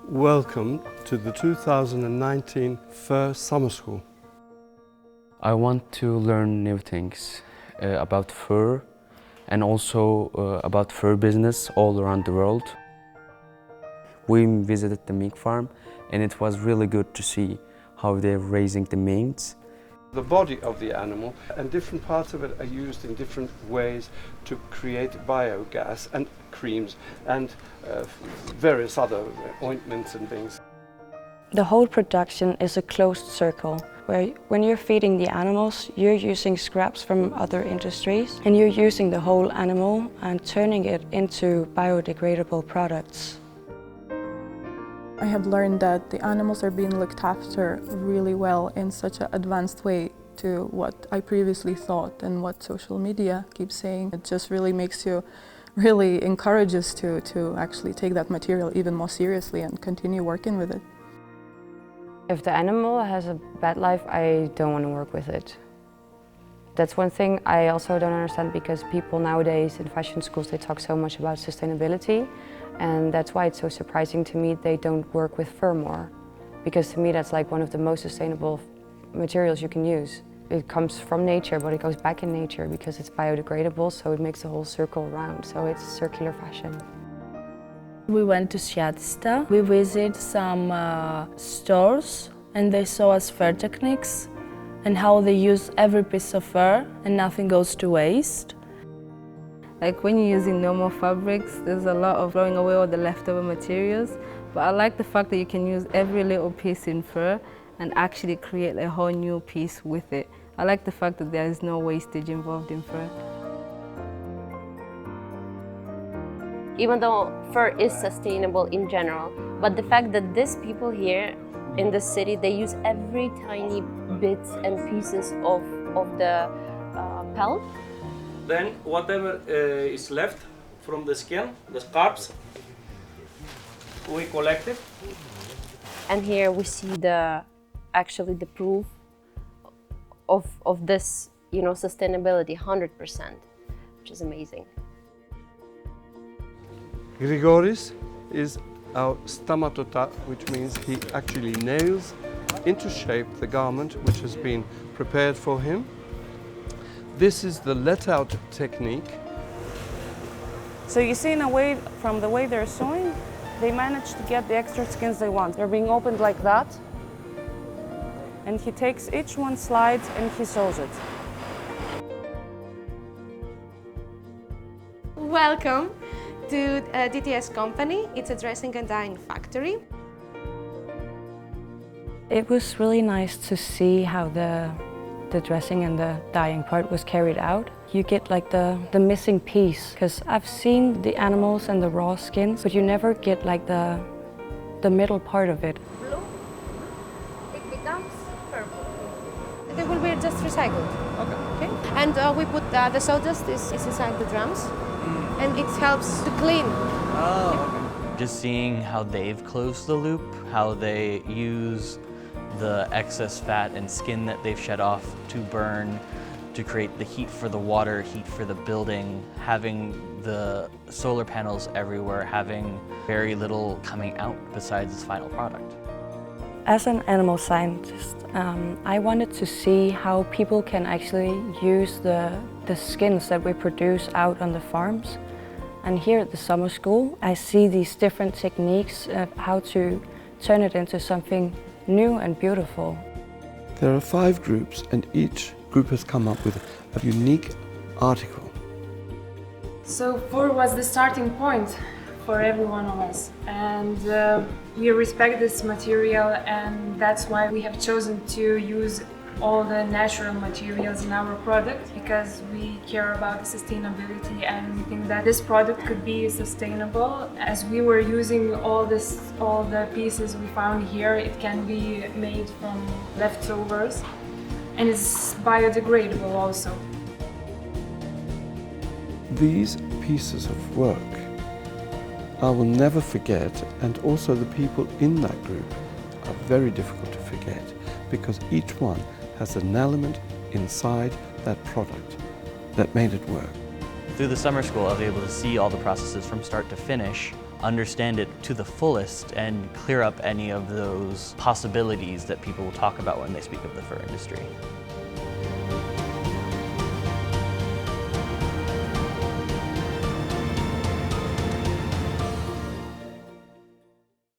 Welcome to the 2019 Fur Summer School. I want to learn new things about fur and also about fur business all around the world. We visited the mink farm and it was really good to see how they're raising the minks. The body of the animal and different parts of it are used in different ways to create biogas and creams and various other ointments and things. The whole production is a closed circle where when you're feeding the animals, you're using scraps from other industries and you're using the whole animal and turning it into biodegradable products. I have learned that the animals are being looked after really well in such an advanced way to what I previously thought and what social media keeps saying. It just really makes you, really encourages to actually take that material even more seriously and continue working with it. If the animal has a bad life, I don't want to work with it. That's one thing I also don't understand, because people nowadays in fashion schools, they talk so much about sustainability, and that's why it's so surprising to me they don't work with fur more. Because to me that's like one of the most sustainable materials you can use. It comes from nature, but it goes back in nature because it's biodegradable, so it makes the whole circle round, so it's circular fashion. We went to Siatista. We visited some stores and they saw us fur techniques and how they use every piece of fur and nothing goes to waste. Like when you're using normal fabrics, there's a lot of throwing away all the leftover materials, but I like the fact that you can use every little piece in fur and actually create a whole new piece with it. I like the fact that there is no wastage involved in fur. Even though fur is sustainable in general, but the fact that these people here in the city, they use every tiny bits and pieces of the pelt. Then whatever is left from the skin, the scalps, we collect it. And here we see actually the proof of this, sustainability, 100%, which is amazing. Grigoris is our stomatota, which means he actually nails into shape the garment which has been prepared for him. This is the let-out technique. So you see, in a way, from the way they're sewing, they manage to get the extra skins they want. They're being opened like that, and he takes each one, slides, and he sews it. Welcome to DTS company. It's a dressing and dyeing factory. It was really nice to see how the dressing and the dyeing part was carried out. You get like the missing piece, because I've seen the animals and the raw skins, but you never get like the middle part of it. Blue, it becomes purple. They will be just recycled. Okay. And we put the sawdust is inside the drums, and it helps to clean. Oh, okay. Just seeing how they've closed the loop, how they use the excess fat and skin that they've shed off to burn, to create the heat for the water, heat for the building, having the solar panels everywhere, having very little coming out besides its final product. As an animal scientist, I wanted to see how people can actually use the skins that we produce out on the farms. And here at the summer school, I see these different techniques of how to turn it into something new and beautiful. There are 5 groups, and each group has come up with a unique article. So fur was the starting point for every one of us, and we respect this material, and that's why we have chosen to use all the natural materials in our product, because we care about the sustainability and we think that this product could be sustainable. As we were using all the pieces we found here, it can be made from leftovers, and it's biodegradable also. These pieces of work I will never forget, and also the people in that group are very difficult to forget, because each one has an element inside that product that made it work. Through the summer school, I was able to see all the processes from start to finish, understand it to the fullest, and clear up any of those possibilities that people will talk about when they speak of the fur industry.